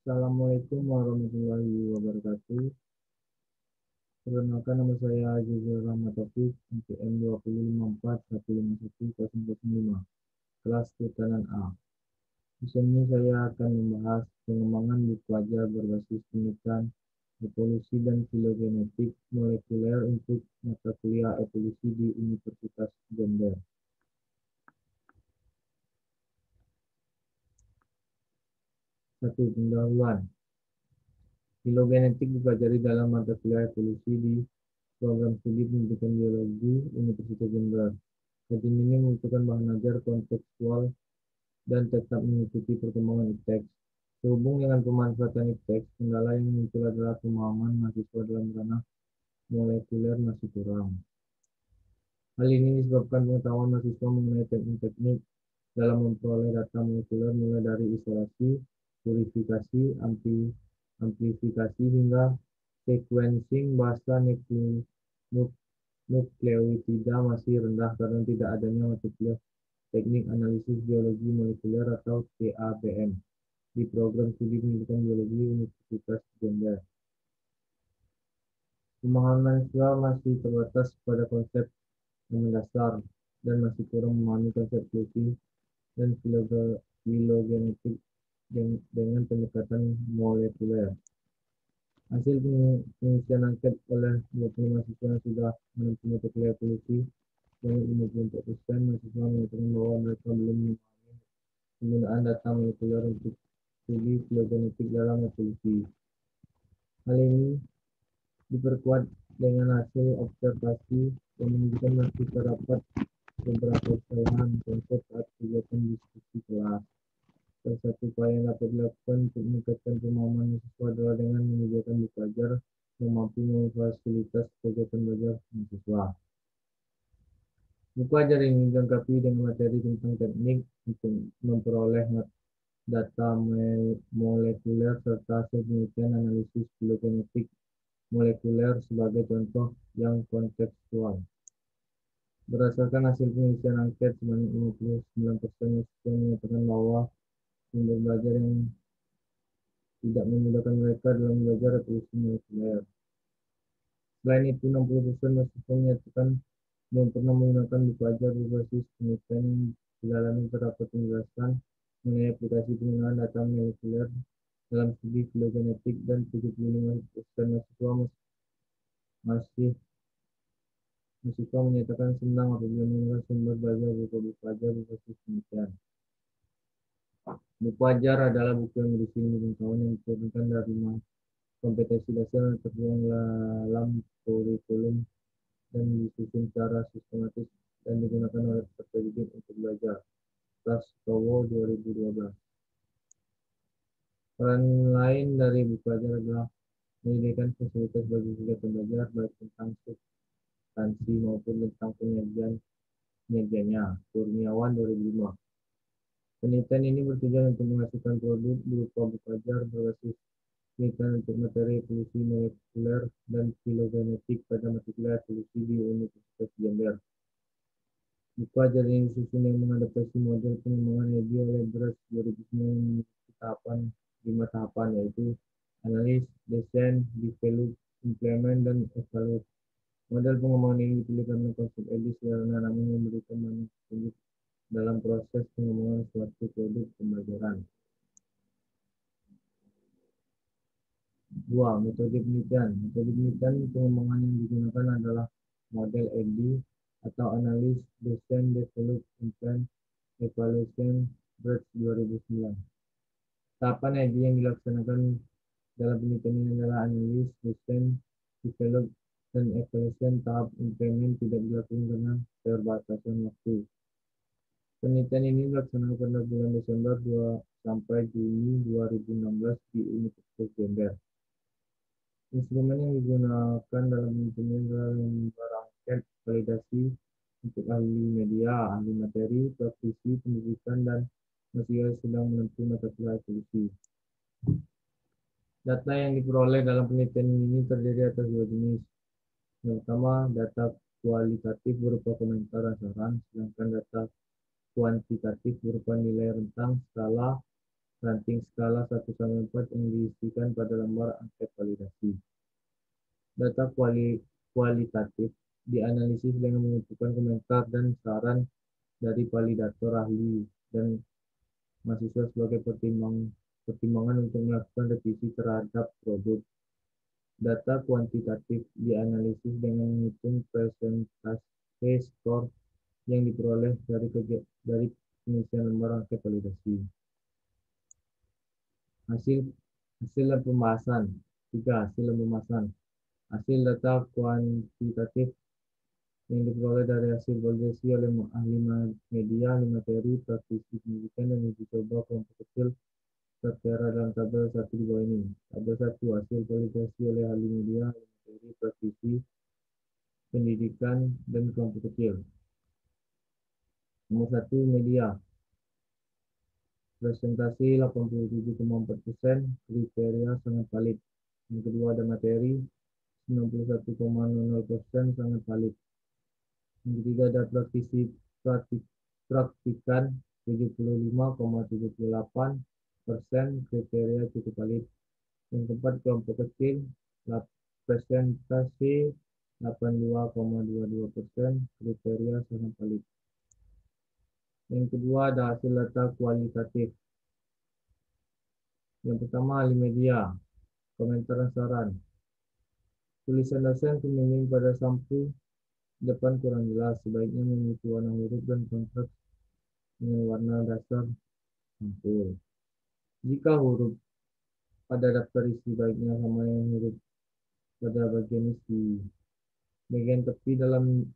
Assalamualaikum warahmatullahi wabarakatuh. Perkenalkan nama saya Azizul Rahmat Taufik, NPM 205415105, kelas Kehutanan A. Di sini saya akan membahas pengembangan buku ajar berbasis penelitian evolusi dan filogenetik molekuler untuk mata kuliah evolusi di Universitas Jember. Satu, pendahuluan. Filogenetik dipelajari dalam mata kuliah evolusi di program studi pendidikan biologi Universitas Jember. Kajian ini membutuhkan bahan ajar kontekstual dan tetap mengikuti perkembangan IPTEX. Sehubung dengan pemanfaatan IPTEX, kendala yang muncul adalah pemahaman mahasiswa dalam ranah molekuler masih kurang. Hal ini disebabkan pengetahuan mahasiswa mengenai teknik-teknik dalam memperoleh data molekuler mulai dari isolasi, purifikasi, amplifikasi hingga sequencing bahasa nukleotida masih rendah karena tidak adanya mata kuliah Teknik Analisis Biologi Molekuler atau TABM di program studi pendidikan biologi Universitas Jember. Pemahaman mahasiswa masih terbatas pada konsep yang mendasar dan masih kurang memahami konsep evolusi dan filogenetik dengan pendekatan molekuler. Hasil pengisian angket oleh 20 mahasiswa yang sudah menempuh mata kuliah evolusi, sebanyak 54% mahasiswa mengatakan bahwa mereka belum memahami penggunaan data molekuler untuk studi filogenetik dalam evolusi. Hal ini diperkuat dengan hasil observasi yang menunjukkan masih terdapat beberapa kesalahan konsep saat kegiatan diskusi kelas. Salah satu upaya yang dapat dilakukan untuk meningkatkan pemahaman mahasiswa adalah dengan menyediakan buku ajar yang mampu memfasilitasi kegiatan belajar mahasiswa. Buku ajar ini dilengkapi dengan materi tentang teknik untuk memperoleh data molekuler serta hasil penelitian analisis filogenetik molekuler sebagai contoh yang kontekstual. Berdasarkan hasil pengisian angket, sebanyak 59% mahasiswa menyatakan bahwa sumber belajar yang tidak memudahkan mereka dalam belajar evolusi molekuler. Selain itu, 60% mahasiswa menyatakan belum pernah menggunakan buku ajar berbasis penelitian yang di dalamnya terdapat penjelasan mengenai aplikasi penggunaan data molekuler dalam studi filogenetik, dan 75% masih mahasiswa menyatakan senang apabila menggunakan sumber belajar berupa buku ajar berbasis penelitian. Buku ajar adalah buku yang berisi ilmu pengetahuan yang diturunkan dari kompetensi dasar yang tertuang dalam kurikulum dan disusun secara sistematis dan digunakan oleh peserta didik untuk belajar. Kelas Kowo 2012. Peran lain dari buku ajar adalah menyediakan fasilitas bagi kegiatan belajar baik tentang substansi maupun tentang penyajiannya. Kurniawan 2005. Penelitian ini bertujuan untuk menghasilkan produk berupa buku ajar berbasis penelitian untuk materi evolusi molekuler dan filogenetik pada mata kuliah evolusi di Universitas Jember. Buku ajar ini disusun yang mengadaptasi model pengembangan EDI oleh BRAS 2009 memiliki lima tahapan, yaitu analis, desain, develop, implement, dan evaluasi. Model pengembangan ini dipilih karena konsep EDI sederhana namun memberikan banyak petunjuk dalam proses pengembangan suatu produk pembelajaran. 2. Metode penelitian. Metode penelitian pengembangan yang digunakan adalah model EDI atau analis, desain, develop, implement, evaluation, BRAS 2009. Tahapan EDI yang dilaksanakan dalam penelitian ini adalah analis, desain, develop, dan evaluation. Tahap implement tidak dilakukan karena keterbatasan waktu. Penelitian ini dilaksanakan pada bulan Desember sampai Juni 2016 di Universitas Jember. Instrumen yang digunakan dalam penelitian ini adalah lembar angket validasi untuk ahli media, ahli materi, praktisi pendidikan, dan mahasiswa sedang menempuh mata kuliah evolusi. Data yang diperoleh dalam penelitian ini terdiri atas dua jenis. Yang pertama, data kualitatif berupa komentar dan saran, sedangkan data kuantitatif berupa nilai rentang, skala, ranting skala 1-4 yang diisikan pada lembar angket validasi. Data kualitatif dianalisis dengan mengumpulkan komentar dan saran dari validator ahli dan mahasiswa sebagai pertimbangan untuk melakukan revisi terhadap produk. Data kuantitatif dianalisis dengan menghitung presentase skor yang diperoleh dari pengisian lembar angket validasi. Hasil pembahasan. 3. Hasil pembahasan. Hasil data kuantitatif yang diperoleh dari hasil validasi oleh ahli media, ahli materi, praktisi pendidikan, dan uji coba kelompok kecil tertera dalam tabel 1 di bawah ini. Tabel 1. Hasil validasi oleh ahli media, ahli materi, praktisi pendidikan, dan kelompok kecil. Nomor 1. Media. Presentasi 87,4%, kriteria sangat valid. Yang kedua ada materi, 91,00% sangat valid. Yang ketiga ada praktikan, 75,78%, kriteria cukup valid. Yang keempat kelompok kecil, presentasi 82,22%, kriteria sangat valid. Yang kedua ada hasil data kualitatif. Yang pertama ahli media, komentar dan saran. Tulisan dosen pembimbing pada sampul depan kurang jelas, sebaiknya mengisi warna huruf dan kontras dengan warna dasar sampul. Jika huruf pada daftar isi baiknya sama yang huruf pada bagian isi. Bagian tepi halaman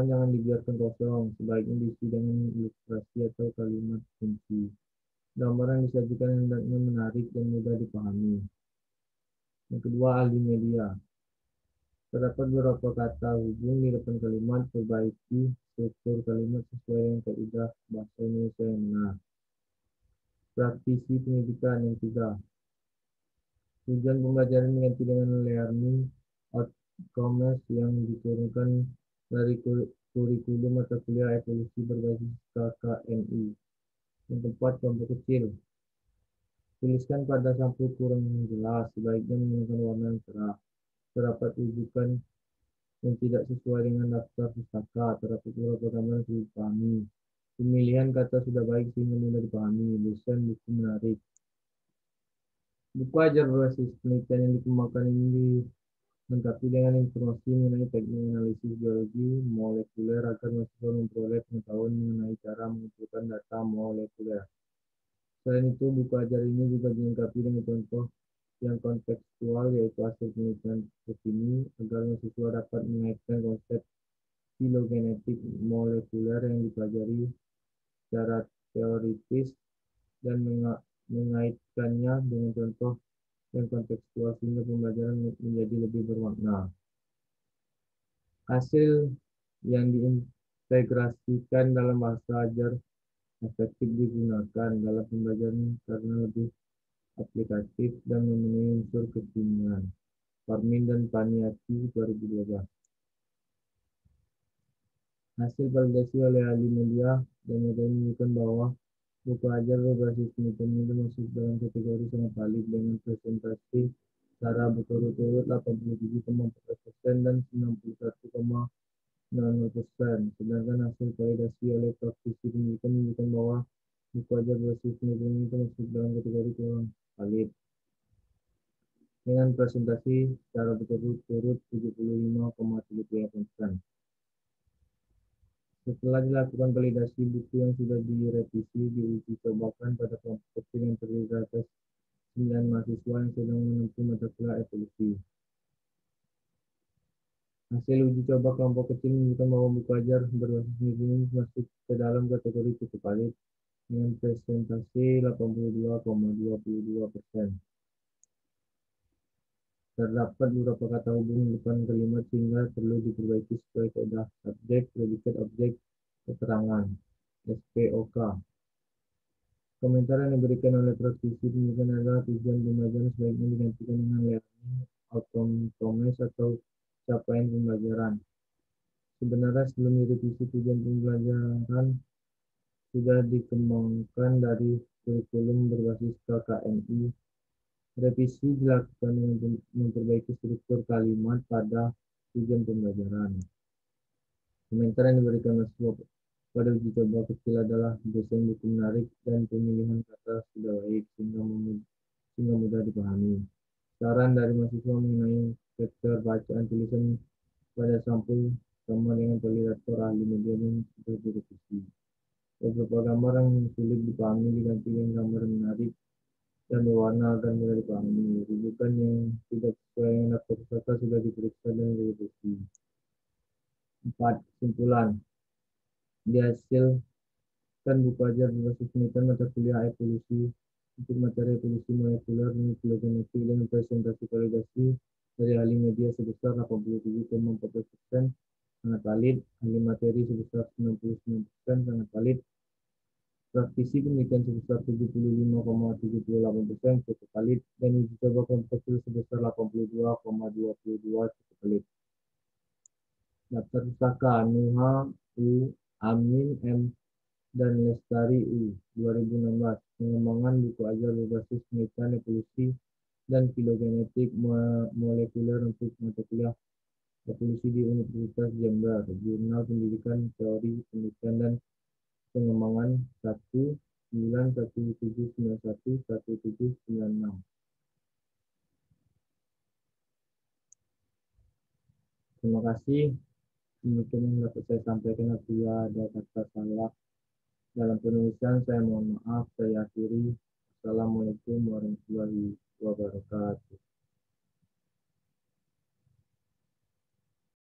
jangan dibiarkan kosong, sebaiknya diisi dengan ilustrasi atau kalimat kunci. Gambar yang disajikan hendaknya menarik dan mudah dipahami. Yang kedua, ahli media. Terdapat beberapa kata hubung di depan kalimat, perbaiki struktur kalimat sesuai dengan kaidah bahasa Indonesia yang benar. Praktisi pendidikan. Yang tiga, tujuan pembelajaran diganti dengan learning outcomes yang diturunkan dari kurikulum mata kuliah evolusi berbasis KKNI. Yang keempat, kelompok kecil. Tuliskan pada sampul kurang jelas, sebaiknya menggunakan warna yang cerah. Terdapat rujukan yang tidak sesuai dengan daftar pustaka, terdapat beberapa gambar yang sulit dipahami. Pemilihan kata sudah baik sehingga mudah dipahami. Desain buku menarik. Buku ajar berbasis penelitian yang dikembangkan ini dilengkapi dengan informasi mengenai teknik analisis biologi molekuler agar mahasiswa memperoleh pengetahuan mengenai cara mengumpulkan data molekuler. Selain itu, buku ajar ini juga dilengkapi dengan contoh yang kontekstual, yaitu hasil penelitian terkini, agar mahasiswa dapat mengaitkan konsep filogenetik molekuler yang dipelajari secara teoritis dan mengaitkannya dengan contoh yang kontekstual sehingga pembelajaran menjadi lebih bermakna. Hasil yang diintegrasikan dalam bahasa ajar efektif digunakan dalam pembelajaran karena lebih aplikatif dan memenuhi unsur kekinian. Parmin dan Paniati 2012. Hasil validasi oleh ahli media dan media menunjukkan bahwa buku ajar berbasis penelitian itu masuk dalam kategori sangat valid dengan presentasi secara berturut-turut 87,4% dan 91,00%. Sedangkan hasil validasi oleh praktisi pendidikan menunjukkan bahwa buku ajar berbasis penelitian itu masuk dalam kategori kurang valid dengan presentasi secara berturut-turut 75,38%. Setelah dilakukan validasi, buku yang sudah direvisi diuji cobakan pada kelompok kecil yang terdiri atas 9 mahasiswa yang sedang menempuh mata kuliah evolusi. Hasil uji coba kelompok kecil menunjukkan bahwa buku ajar berbasis ini masuk ke dalam kategori cukup valid dengan presentasi 82,22%. Terdapat beberapa kata hubung di depan kalimat sehingga perlu diperbaiki sesuai kaidah subjek, predikat, objek, keterangan (SPOK). Komentar yang diberikan oleh praktisi pendidikan adalah tujuan pembelajaran sebaiknya digantikan dengan learning outcomes atau capaian pembelajaran. Sebenarnya sebelum direvisi tujuan pembelajaran sudah dikembangkan dari kurikulum berbasis KKNI. Revisi dilakukan dengan memperbaiki struktur kalimat pada tujuan pembelajaran. Komentar yang diberikan mahasiswa pada uji coba kecil adalah desain buku menarik dan pemilihan kata sudah baik sehingga mudah dipahami. Saran dari mahasiswa mengenai keterbacaan tulisan pada sampul sama dengan validator ahli media yang sudah direvisi. Beberapa gambar yang sulit dipahami diganti dengan gambar yang menarik dan berwarna agar mudah dipahami. Rujukan yang tidak sesuai dengan daftar pusaka sudah diperiksa dan direvisi. 4. Kesimpulan. Dihasilkan buku ajar berbasis penelitian mata kuliah evolusi untuk materi evolusi molekuler dan filogenetik dengan presentasi validasi dari ahli media sebesar 87,14%, sangat valid. Ahli materi sebesar 99%, sangat valid. Praktisi penelitian sebesar 75,78%, cukup valid. Dan uji coba kelompok kecil sebesar 82,22, cukup valid. Daftar pusaka Nuha U, Amin M, dan Lestari U 2016. Pengembangan buku ajar berbasis penelitian evolusi dan filogenetik molekuler untuk mata kuliah evolusi di Universitas Jember. Jurnal Pendidikan Teori Penelitian dan Pengembangan 191791-1796. Terima kasih. Demikian yang dapat saya sampaikan. Apabila ada kata salah dalam penulisan, saya mohon maaf. Saya akhiri. Assalamualaikum warahmatullahi wabarakatuh.